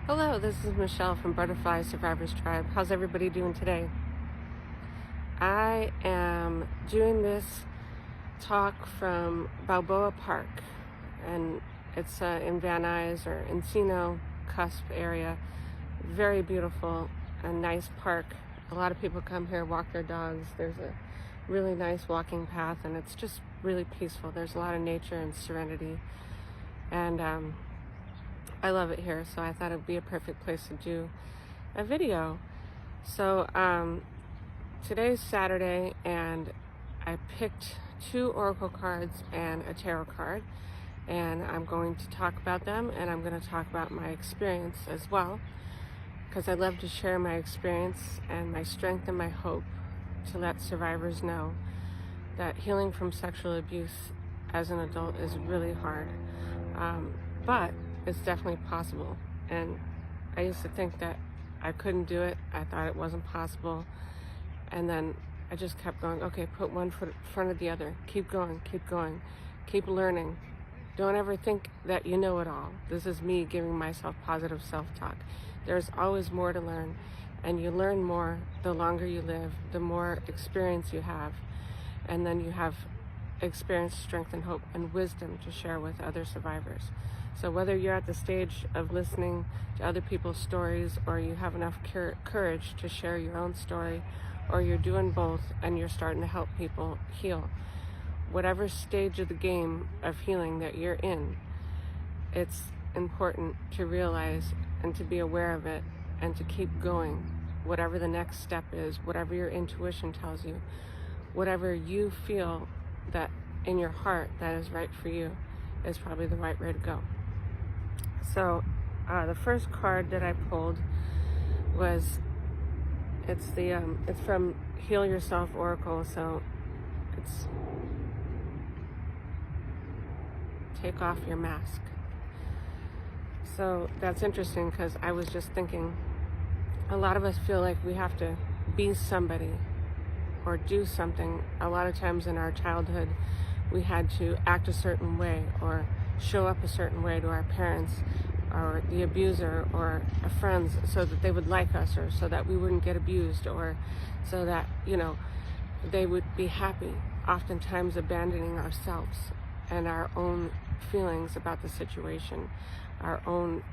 Hello, this is Michelle from Butterfly Survivors Tribe. How's everybody doing today? I am doing this talk from Balboa Park, and it's in Van Nuys or Encino Cusp area. Very beautiful and nice park. A lot of people come here, walk their dogs. There's a really nice walking path, and it's just really peaceful. There's a lot of nature and serenity, and I love it here, so I thought it would be a perfect place to do a video. So today's Saturday, and I picked 2 oracle cards and a tarot card, and I'm going to talk about them, and I'm going to talk about my experience as well, because I love to share my experience and my strength and my hope to let survivors know that healing from sexual abuse as an adult is really hard, but it's definitely possible. And I used to think that I couldn't do it. I thought it wasn't possible. And then I just kept going, okay, put one foot in front of the other. Keep going, keep learning. Don't ever think that you know it all. This is me giving myself positive self-talk. There's always more to learn. And you learn more the longer you live, the more experience you have. And then you have experience, strength, and hope, and wisdom to share with other survivors. So whether you're at the stage of listening to other people's stories, or you have enough courage to share your own story, or you're doing both and you're starting to help people heal, whatever stage of the game of healing that you're in, it's important to realize and to be aware of it and to keep going. Whatever the next step is, whatever your intuition tells you, whatever you feel that in your heart that is right for you is probably the right way to go. So the first card that I pulled was, it's from Heal Yourself Oracle. So it's take off your mask. So that's interesting, because I was just thinking, a lot of us feel like we have to be somebody or do something. A lot of times in our childhood, we had to act a certain way or show up a certain way to our parents or the abuser or our friends, so that they would like us, or so that we wouldn't get abused, or so that, they would be happy, oftentimes abandoning ourselves and our own feelings about the situation. Our own,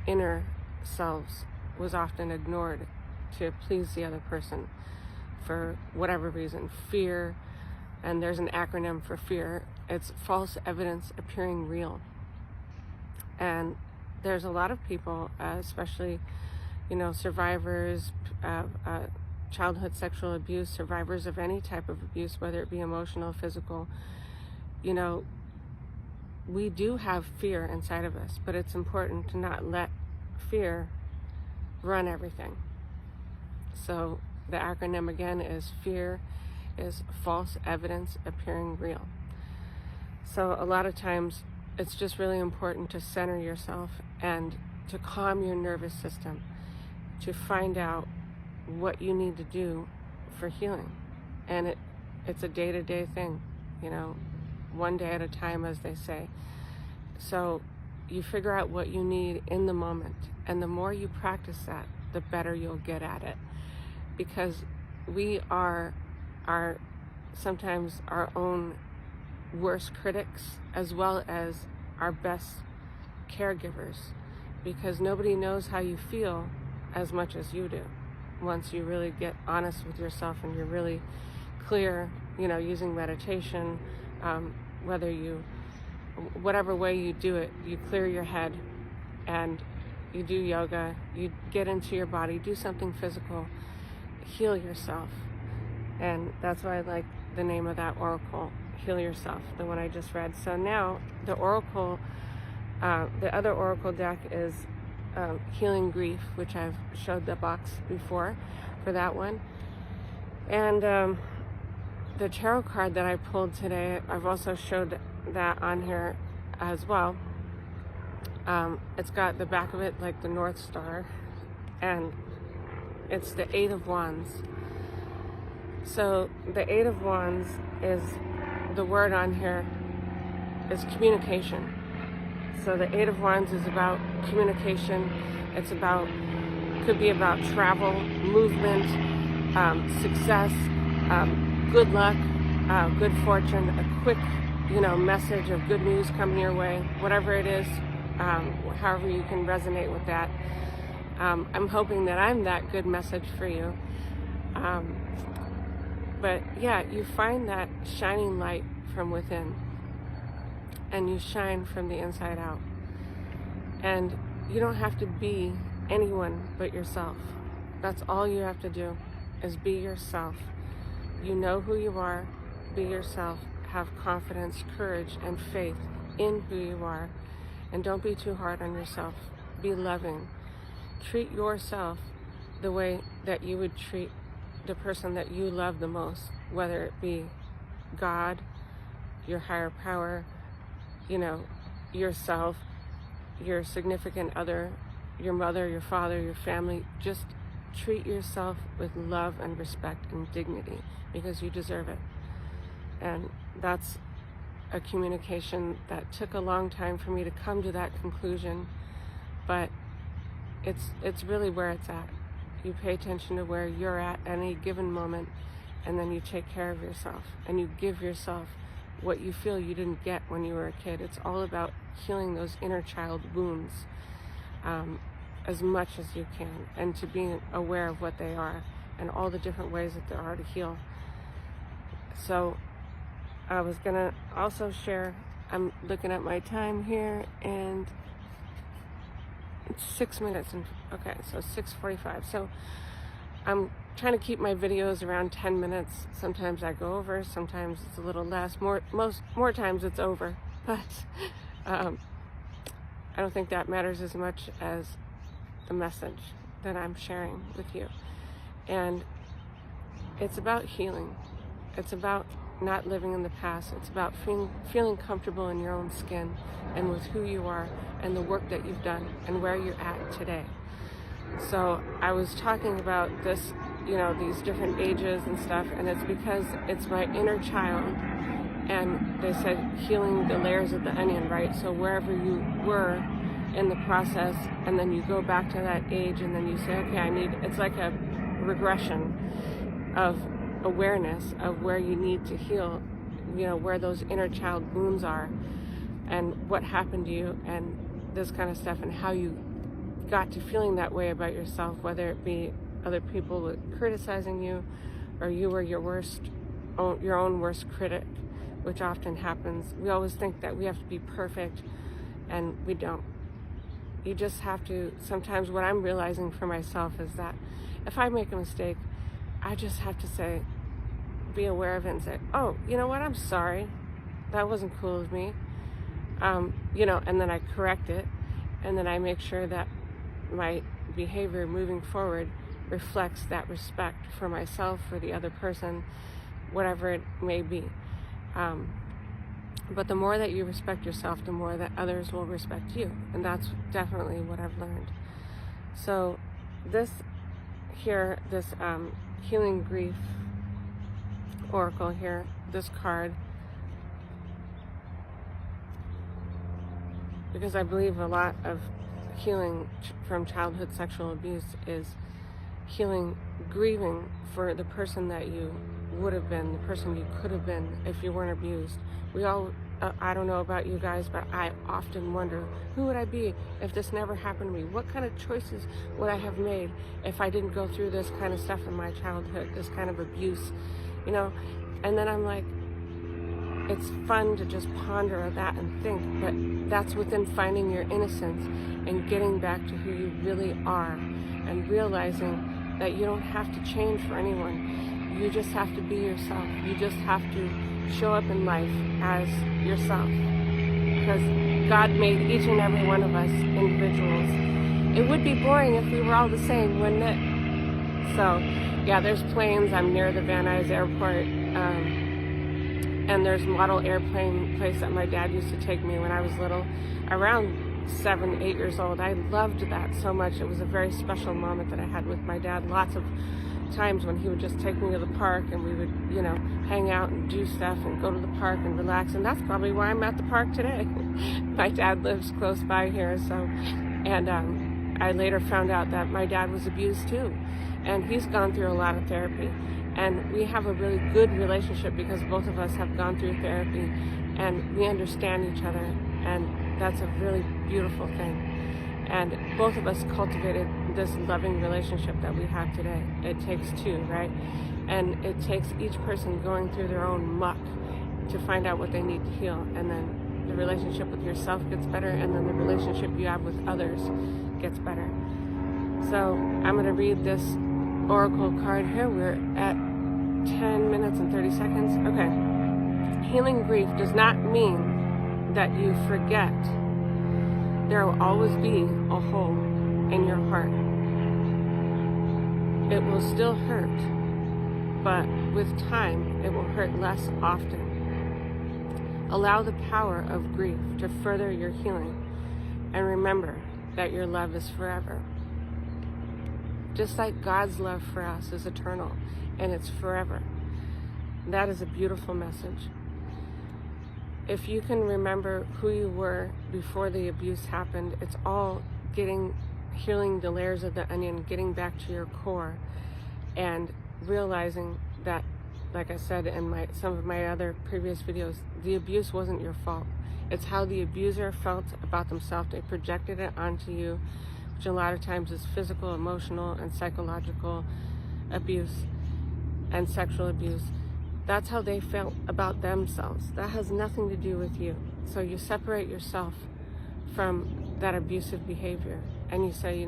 inner selves was often ignored to please the other person for whatever reason. Fear, and there's an acronym for fear. It's false evidence appearing real. And there's a lot of people, especially, survivors of childhood sexual abuse, survivors of any type of abuse, whether it be emotional, physical, we do have fear inside of us, but it's important to not let fear run everything. So the acronym again is fear is false evidence appearing real. So a lot of times it's just really important to center yourself and to calm your nervous system, to find out what you need to do for healing. And it's a day-to-day thing, one day at a time, as they say. So you figure out what you need in the moment, and the more you practice that, the better you'll get at it. Because we are sometimes our own worst critics, as well as our best caregivers, because nobody knows how you feel as much as you do. Once you really get honest with yourself and you're really clear, using meditation, whatever way you do it, you clear your head and you do yoga, you get into your body, do something physical, heal yourself. And that's why I like the name of that oracle, Heal Yourself, the one I just read. So now the oracle, the other oracle deck is Healing Grief, which I've showed the box before for that one. And the tarot card that I pulled today, I've also showed that on here as well. It's got the back of it like the North Star, and it's the 8 of Wands. So the 8 of Wands is, the word on here is communication. So the Eight of Wands is about communication. It's about, could be about travel, movement, success, good luck, good fortune, a quick, message of good news coming your way, whatever it is, however you can resonate with that. I'm hoping that I'm that good message for you. But yeah, you find that shining light from within, and you shine from the inside out. And you don't have to be anyone but yourself. That's all you have to do, is be yourself. You know who you are, be yourself, have confidence, courage, and faith in who you are, and don't be too hard on yourself. Be loving. Treat yourself the way that you would treat the person that you love the most, whether it be God, your higher power, yourself, your significant other, your mother, your father, your family. Just treat yourself with love and respect and dignity, because you deserve it. And that's a communication that took a long time for me to come to that conclusion, but it's really where it's at. You pay attention to where you're at any given moment, and then you take care of yourself, and you give yourself what you feel you didn't get when you were a kid. It's all about healing those inner child wounds as much as you can, and to be aware of what they are and all the different ways that there are to heal. So I was gonna also share, I'm looking at my time here, and it's 6 minutes, and okay, so 6:45. So I'm trying to keep my videos around 10 minutes. Sometimes I go over, sometimes it's a little less. More times it's over, but I don't think that matters as much as the message that I'm sharing with you. And it's about healing. It's about not living in the past. It's about feeling comfortable in your own skin and with who you are and the work that you've done and where you're at today. So I was talking about this, these different ages and stuff, and it's because it's my inner child. And they said healing the layers of the onion, right? So wherever you were in the process, and then you go back to that age, and then you say, okay, it's like a regression of awareness of where you need to heal, where those inner child wounds are, and what happened to you, and this kind of stuff, and how you got to feeling that way about yourself, whether it be other people criticizing you, or you were your own worst critic, which often happens. We always think that we have to be perfect, and we don't. You just have to, sometimes what I'm realizing for myself is that if I make a mistake, I just have to say, be aware of it and say, oh, you know what, I'm sorry. That wasn't cool of me. And then I correct it, and then I make sure that my behavior moving forward reflects that respect for myself, for the other person, whatever it may be. But the more that you respect yourself, the more that others will respect you. And that's definitely what I've learned. So this healing grief oracle here, this card, because I believe a lot of healing from childhood sexual abuse is healing, grieving for the person that you would have been, the person you could have been if you weren't abused. We all, I don't know about you guys, but I often wonder, who would I be if this never happened to me? What kind of choices would I have made if I didn't go through this kind of stuff in my childhood, this kind of abuse, And then I'm like, it's fun to just ponder that and think, but that's within finding your innocence and getting back to who you really are, and realizing that you don't have to change for anyone. You just have to be yourself. You just have to show up in life as yourself, because God made each and every one of us individuals. It would be boring if we were all the same, wouldn't it? So yeah, there's planes. I'm near the Van Nuys Airport, and there's a model airplane place that my dad used to take me when I was little, around 7, 8 years old. I loved that so much. It was a very special moment that I had with my dad. Lots of times when he would just take me to the park and we would, hang out and do stuff and go to the park and relax. And that's probably why I'm at the park today. My dad lives close by here, and I later found out that my dad was abused too. And he's gone through a lot of therapy. And we have a really good relationship because both of us have gone through therapy and we understand each other. And that's a really beautiful thing. And both of us cultivated this loving relationship that we have today. It takes two, right? And it takes each person going through their own muck to find out what they need to heal. And then the relationship with yourself gets better, and then the relationship you have with others gets better. So I'm going to read this oracle card here. We're at 10 minutes and 30 seconds. Okay. Healing grief does not mean that you forget. There will always be a hole in your heart. It will still hurt, but with time, it will hurt less often. Allow the power of grief to further your healing, and remember that your love is forever. Just like God's love for us is eternal, and it's forever. That is a beautiful message. If you can remember who you were before the abuse happened, it's all healing the layers of the onion, getting back to your core, and realizing that, like I said in some of my other previous videos, the abuse wasn't your fault. It's how the abuser felt about themselves. They projected it onto you, which a lot of times is physical, emotional, and psychological abuse and sexual abuse. That's how they felt about themselves. That has nothing to do with you. So you separate yourself from that abusive behavior and you say,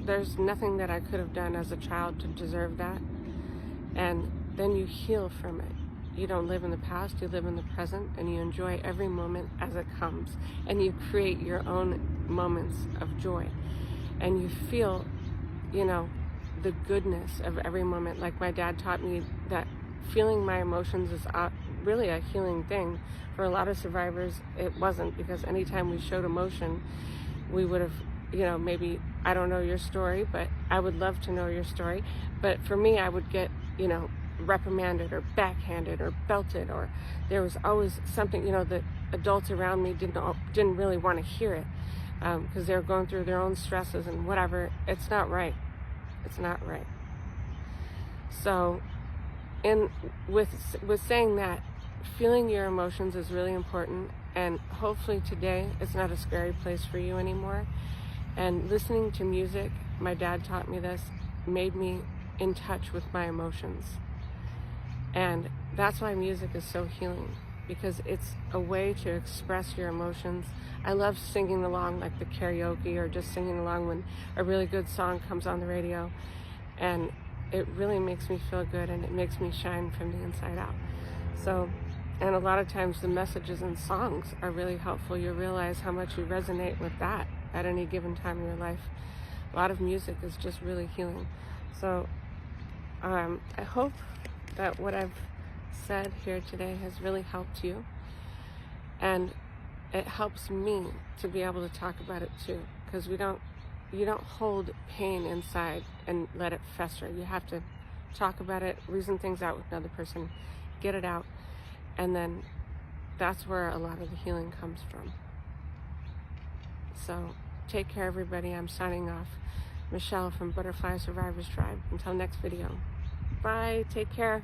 there's nothing that I could have done as a child to deserve that. And then you heal from it. You don't live in the past, you live in the present, and you enjoy every moment as it comes. And you create your own moments of joy. And you feel, the goodness of every moment. Like my dad taught me that feeling my emotions is really a healing thing. For a lot of survivors, it wasn't, because anytime we showed emotion, we would have, maybe, I don't know your story, but I would love to know your story. But for me, I would get, reprimanded or backhanded or belted, or there was always something, the adults around me didn't really want to hear it because they were going through their own stresses and whatever. It's not right. It's not right. So with saying that, feeling your emotions is really important, and hopefully today it's not a scary place for you anymore. And listening to music, my dad taught me this, made me in touch with my emotions. And that's why music is so healing, because it's a way to express your emotions. I love singing along, like the karaoke, or just singing along when a really good song comes on the radio. And it really makes me feel good, and it makes me shine from the inside out. So, and a lot of times the messages in songs are really helpful. You realize how much you resonate with that at any given time in your life. A lot of music is just really healing. So I hope that what I've said here today has really helped you, and it helps me to be able to talk about it too, because you don't hold pain inside and let it fester. You have to talk about it, reason things out with another person, get it out, and then that's where a lot of the healing comes from. So take care, everybody. I'm signing off. Michelle from Butterfly Survivors Tribe. Until next video. Bye. Take care.